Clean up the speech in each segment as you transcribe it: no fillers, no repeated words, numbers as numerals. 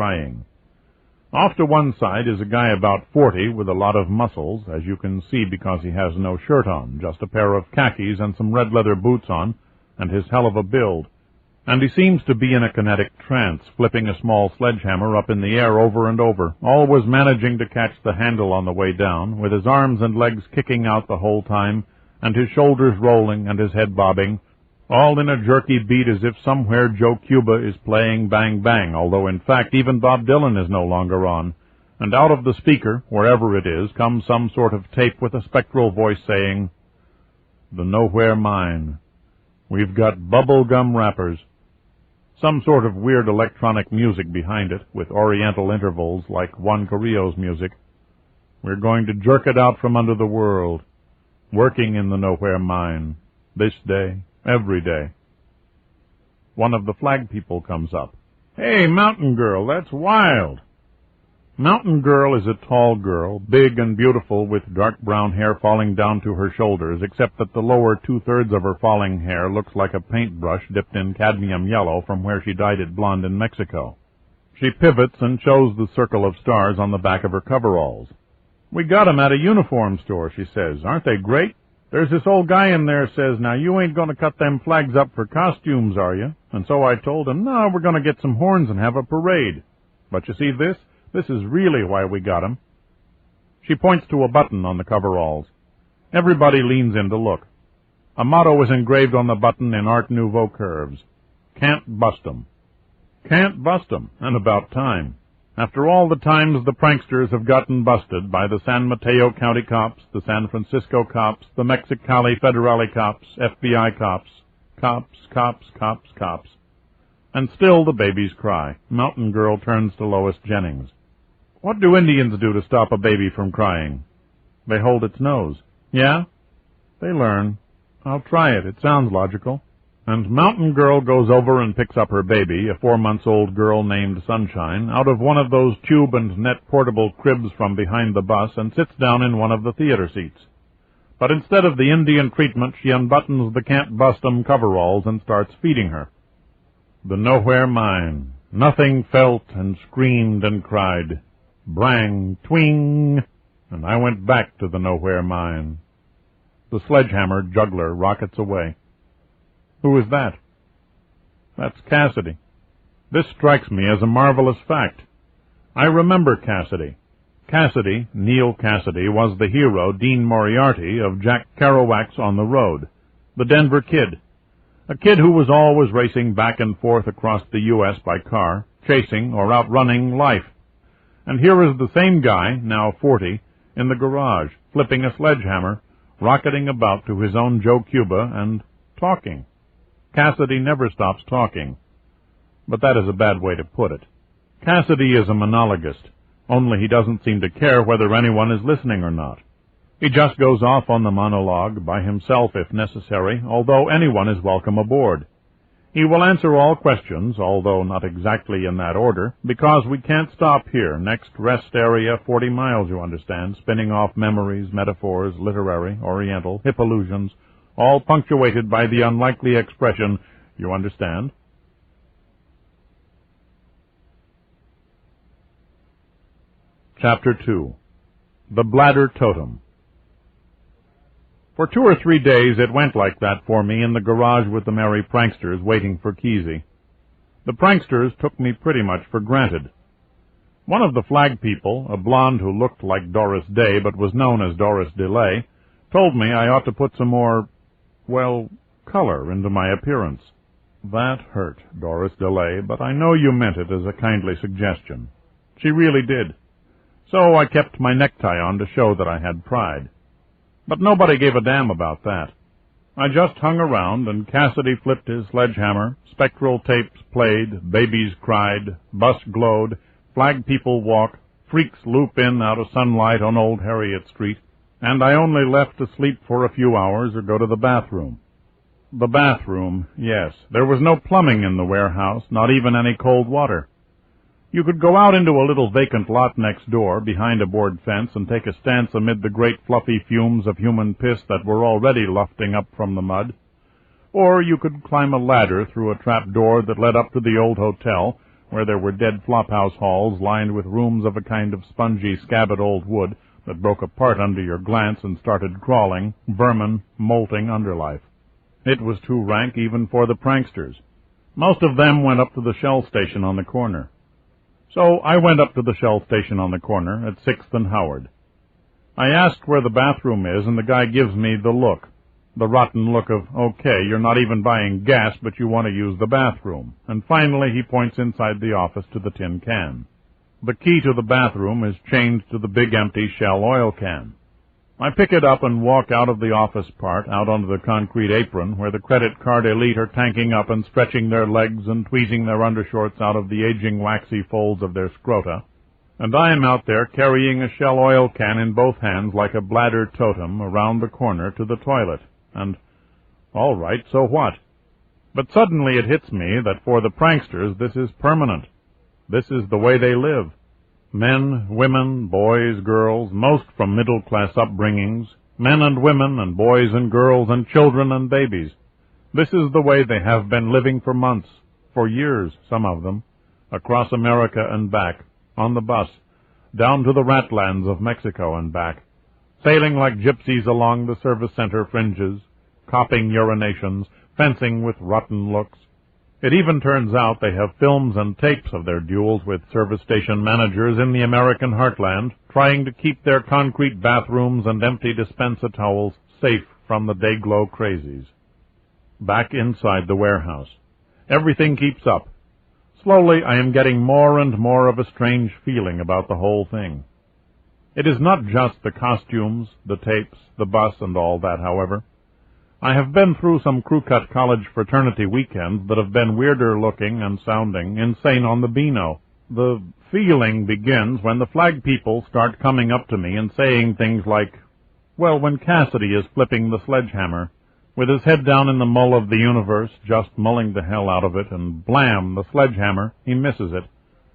crying. Off to one side is a guy about 40 with a lot of muscles, as you can see because he has no shirt on, just a pair of khakis and some red leather boots on, and his hell of a build. And he seems to be in a kinetic trance, flipping a small sledgehammer up in the air over and over, always managing to catch the handle on the way down, with his arms and legs kicking out the whole time, and his shoulders rolling and his head bobbing, all in a jerky beat as if somewhere Joe Cuba is playing Bang Bang, although in fact even Bob Dylan is no longer on, and out of the speaker, wherever it is, comes some sort of tape with a spectral voice saying, "The Nowhere Mine. We've got bubble-gum wrappers." Some sort of weird electronic music behind it, with oriental intervals like Juan Carrillo's music. We're going to jerk it out from under the world, working in the Nowhere Mine, this day, every day. One of the flag people comes up. "Hey, Mountain Girl, that's wild." Mountain Girl is a tall girl, big and beautiful, with dark brown hair falling down to her shoulders, except that the lower two-thirds of her falling hair looks like a paintbrush dipped in cadmium yellow from where she dyed it blonde in Mexico. She pivots and shows the circle of stars on the back of her coveralls. "We got 'em at a uniform store," she says. "Aren't they great? There's this old guy in there says, 'Now you ain't going to cut them flags up for costumes, are you?' And so I told him, 'No, we're going to get some horns and have a parade. But you see this? This is really why we got 'em.'" She points to a button on the coveralls. Everybody leans in to look. A motto is engraved on the button in Art Nouveau curves. "Can't bust 'em." Can't bust 'em, and about time. After all the times the pranksters have gotten busted by the San Mateo County cops, the San Francisco cops, the Mexicali Federale cops, FBI cops, cops. And still the babies cry. Mountain Girl turns to Lois Jennings. "What do Indians do to stop a baby from crying?" "They hold its nose." "Yeah?" "They learn." "I'll try it. It sounds logical." And Mountain Girl goes over and picks up her baby, a 4-month-old girl named Sunshine, out of one of those tube and net portable cribs from behind the bus and sits down in one of the theater seats. But instead of the Indian treatment, she unbuttons the Can't Bust 'em coveralls and starts feeding her. The Nowhere Mine. Nothing felt and screamed and cried. Brang, twing, and I went back to the Nowhere Mine. The sledgehammer juggler rockets away. Who is that? That's Cassidy. This strikes me as a marvelous fact. I remember Cassidy. Cassidy, Neil Cassidy, was the hero, Dean Moriarty, of Jack Kerouac's On the Road, the Denver Kid, a kid who was always racing back and forth across the U.S. by car, chasing or outrunning life. And here is the same guy, now 40, in the garage, flipping a sledgehammer, rocketing about to his own Joe Cuba, and talking. Cassidy never stops talking. But that is a bad way to put it. Cassidy is a monologist, only he doesn't seem to care whether anyone is listening or not. He just goes off on the monologue, by himself if necessary, although anyone is welcome aboard. He will answer all questions, although not exactly in that order, because we can't stop here. Next rest area 40 miles, you understand, spinning off memories, metaphors, literary, oriental, hip allusions, all punctuated by the unlikely expression, you understand. Chapter 2. The Bladder Totem. For 2 or 3 days it went like that for me in the garage with the merry pranksters waiting for Kesey. The pranksters took me pretty much for granted. One of the flag people, a blonde who looked like Doris Day but was known as Doris Delay, told me I ought to put some more, well, color into my appearance. That hurt, Doris Delay, but I know you meant it as a kindly suggestion. She really did. So I kept my necktie on to show that I had pride. But nobody gave a damn about that. I just hung around, and Cassidy flipped his sledgehammer, spectral tapes played, babies cried, bus glowed, flag people walk, freaks loop in out of sunlight on Old Harriet Street, and I only left to sleep for a few hours or go to the bathroom. The bathroom, yes. There was no plumbing in the warehouse, not even any cold water. You could go out into a little vacant lot next door, behind a board fence, and take a stance amid the great fluffy fumes of human piss that were already lufting up from the mud. Or you could climb a ladder through a trap door that led up to the old hotel, where there were dead flophouse halls lined with rooms of a kind of spongy, scabbard old wood that broke apart under your glance and started crawling, vermin, molting underlife. It was too rank even for the pranksters. Most of them went up to the Shell station on the corner. So I went up to the Shell station on the corner at 6th and Howard. I asked where the bathroom is, and the guy gives me the look. The rotten look of, okay, you're not even buying gas, but you want to use the bathroom. And finally he points inside the office to the tin can. The key to the bathroom is chained to the big empty Shell oil can. I pick it up and walk out of the office part, out onto the concrete apron, where the credit card elite are tanking up and stretching their legs and tweezing their undershorts out of the aging waxy folds of their scrota. And I am out there carrying a Shell oil can in both hands like a bladder totem around the corner to the toilet. And, all right, so what? But suddenly it hits me that for the pranksters this is permanent. This is the way they live. Men, women, boys, girls, most from middle-class upbringings, men and women and boys and girls and children and babies. This is the way they have been living for months, for years, some of them, across America and back, on the bus, down to the ratlands of Mexico and back, sailing like gypsies along the service center fringes, copying urinations, fencing with rotten looks. It even turns out they have films and tapes of their duels with service station managers in the American heartland, trying to keep their concrete bathrooms and empty dispenser towels safe from the day-glow crazies. Back inside the warehouse. Everything keeps up. Slowly I am getting more and more of a strange feeling about the whole thing. It is not just the costumes, the tapes, the bus, and all that, however. I have been through some crew-cut college fraternity weekends that have been weirder looking and sounding, insane on the Beano. The feeling begins when the flag people start coming up to me and saying things like, well, when Cassidy is flipping the sledgehammer, with his head down in the mull of the universe, just mulling the hell out of it, and blam, the sledgehammer, he misses it,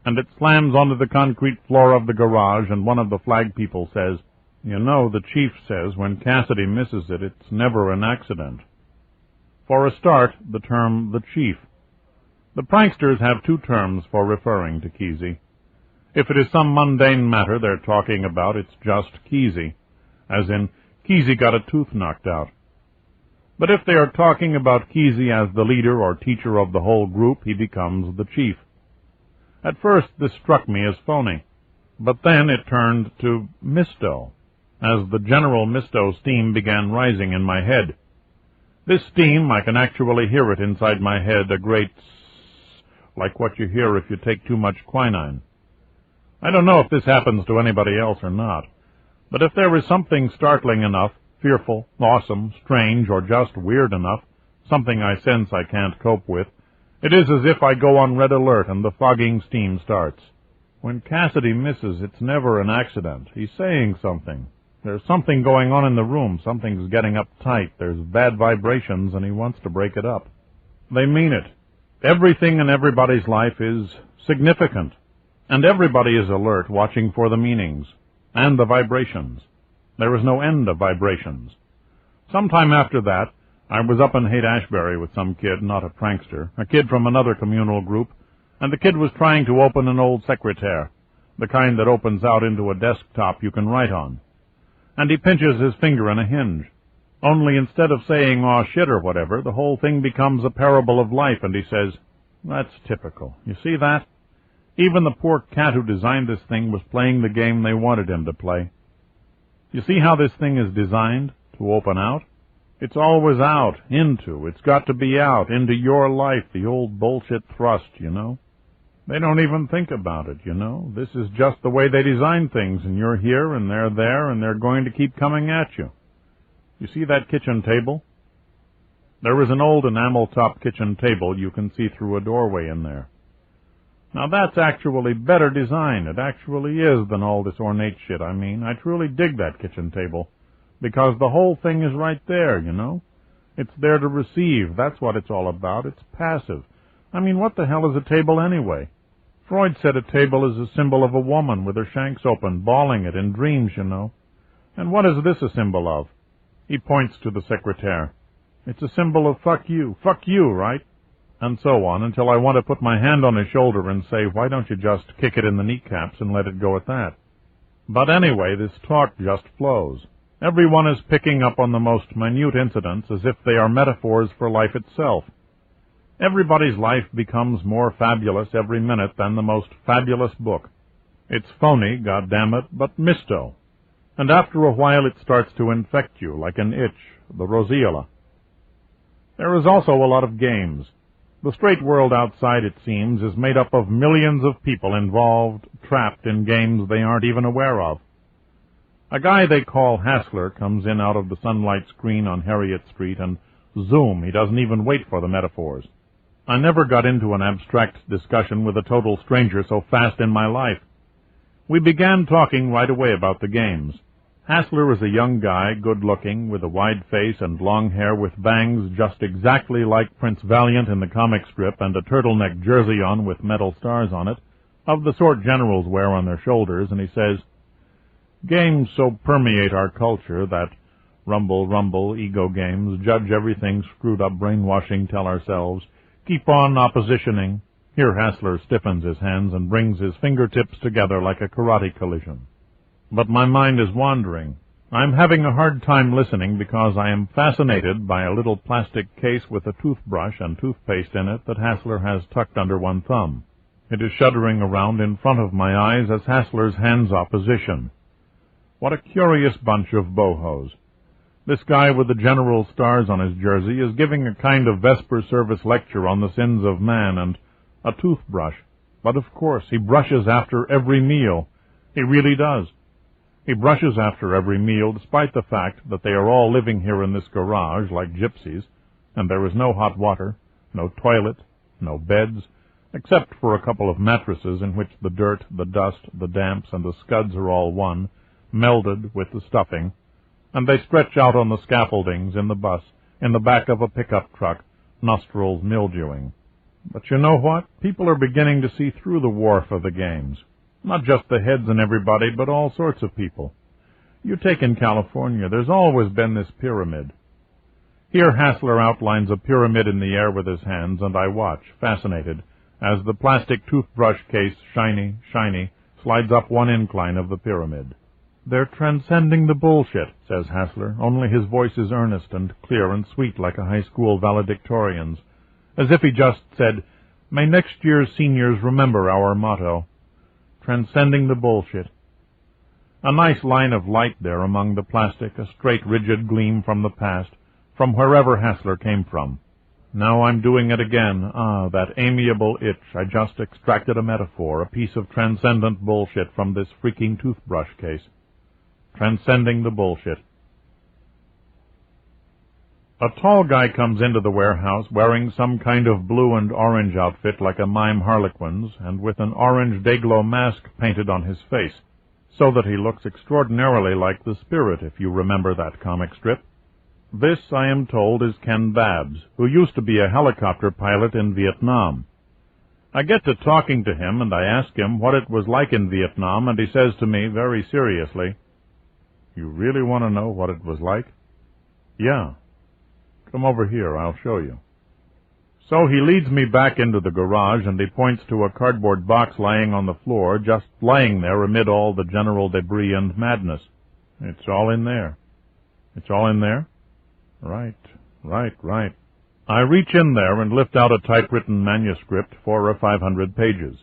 and it slams onto the concrete floor of the garage, and one of the flag people says, you know, the chief says when Cassidy misses it, it's never an accident. For a start, the term the chief. The pranksters have two terms for referring to Kesey. If it is some mundane matter they're talking about, it's just Kesey, as in, Kesey got a tooth knocked out. But if they are talking about Kesey as the leader or teacher of the whole group, he becomes the chief. At first, this struck me as phony, but then it turned to misto, as the general misto steam began rising in my head. This steam, I can actually hear it inside my head, a great sss, like what you hear if you take too much quinine. I don't know if this happens to anybody else or not, but if there is something startling enough, fearful, awesome, strange, or just weird enough, something I sense I can't cope with, it is as if I go on red alert and the fogging steam starts. When Cassidy misses, it's never an accident. He's saying something. There's something going on in the room. Something's getting uptight. There's bad vibrations, and he wants to break it up. They mean it. Everything in everybody's life is significant, and everybody is alert, watching for the meanings and the vibrations. There is no end of vibrations. Sometime after that, I was up in Haight-Ashbury with some kid, not a prankster, a kid from another communal group, and the kid was trying to open an old secretaire, the kind that opens out into a desktop you can write on. And he pinches his finger in a hinge. Only instead of saying, aw shit or whatever, the whole thing becomes a parable of life, and he says, that's typical. You see that? Even the poor cat who designed this thing was playing the game they wanted him to play. You see how this thing is designed to open out? It's always out, into. It's got to be out, into your life, the old bullshit thrust, you know? They don't even think about it, you know? This is just the way they design things, and you're here, and they're there, and they're going to keep coming at you. You see that kitchen table? There is an old enamel-top kitchen table you can see through a doorway in there. Now that's actually better design. It actually is than all this ornate shit, I mean. I truly dig that kitchen table, because the whole thing is right there, you know? It's there to receive. That's what it's all about. It's passive. I mean, what the hell is a table anyway? Freud said a table is a symbol of a woman with her shanks open, bawling it in dreams, you know. And what is this a symbol of? He points to the secretaire. It's a symbol of fuck you, right? and so on, until I want to put my hand on his shoulder and say, why don't you just kick it in the kneecaps and let it go at that? But anyway, this talk just flows. Everyone is picking up on the most minute incidents as if they are metaphors for life itself. Everybody's life becomes more fabulous every minute than the most fabulous book. It's phony, goddammit, but misto. And after a while it starts to infect you like an itch, the roseola. There is also a lot of games. The straight world outside, it seems, is made up of millions of people involved, trapped in games they aren't even aware of. A guy they call Hassler comes in out of the sunlight screen on Harriet Street, and zoom, he doesn't even wait for the metaphors. I never got into an abstract discussion with a total stranger so fast in my life. We began talking right away about the games. Hassler is a young guy, good-looking, with a wide face and long hair with bangs just exactly like Prince Valiant in the comic strip and a turtleneck jersey on with metal stars on it, of the sort generals wear on their shoulders, and he says, "Games so permeate our culture that rumble, rumble, ego games, judge everything, screwed up brainwashing, tell ourselves, keep on oppositioning." Here Hassler stiffens his hands and brings his fingertips together like a karate collision. But my mind is wandering. I'm having a hard time listening because I am fascinated by a little plastic case with a toothbrush and toothpaste in it that Hassler has tucked under one thumb. It is shuddering around in front of my eyes as Hassler's hands opposition. What a curious bunch of bohos. This guy with the general stars on his jersey is giving a kind of Vesper service lecture on the sins of man and a toothbrush. But of course, he brushes after every meal. He really does. He brushes after every meal, despite the fact that they are all living here in this garage like gypsies, and there is no hot water, no toilet, no beds, except for a couple of mattresses in which the dirt, the dust, the damps, and the scuds are all one, melded with the stuffing, and they stretch out on the scaffoldings in the bus, in the back of a pickup truck, nostrils mildewing. But you know what? People are beginning to see through the wharf of the games. Not just the heads and everybody, but all sorts of people. You take in California, there's always been this pyramid. Here Hassler outlines a pyramid in the air with his hands, and I watch, fascinated, as the plastic toothbrush case, shiny, shiny, slides up one incline of the pyramid. "They're transcending the bullshit," says Hassler, only his voice is earnest and clear and sweet like a high school valedictorian's, as if he just said, "May next year's seniors remember our motto. Transcending the bullshit." A nice line of light there among the plastic, a straight, rigid gleam from the past, from wherever Hassler came from. Now I'm doing it again. Ah, that amiable itch. I just extracted a metaphor, a piece of transcendent bullshit from this freaking toothbrush case. Transcending the bullshit. A tall guy comes into the warehouse wearing some kind of blue and orange outfit like a mime harlequin's, and with an orange day-glow mask painted on his face, so that he looks extraordinarily like the Spirit, if you remember that comic strip. This, I am told, is Ken Babbs, who used to be a helicopter pilot in Vietnam. I get to talking to him, and I ask him what it was like in Vietnam, and he says to me very seriously, "You really want to know what it was like?" "Yeah. Come over here, I'll show you." So he leads me back into the garage, and he points to a cardboard box lying on the floor, just lying there amid all the general debris and madness. "It's all in there." "It's all in there?" Right. I reach in there and lift out a typewritten manuscript, 400 or 500 pages.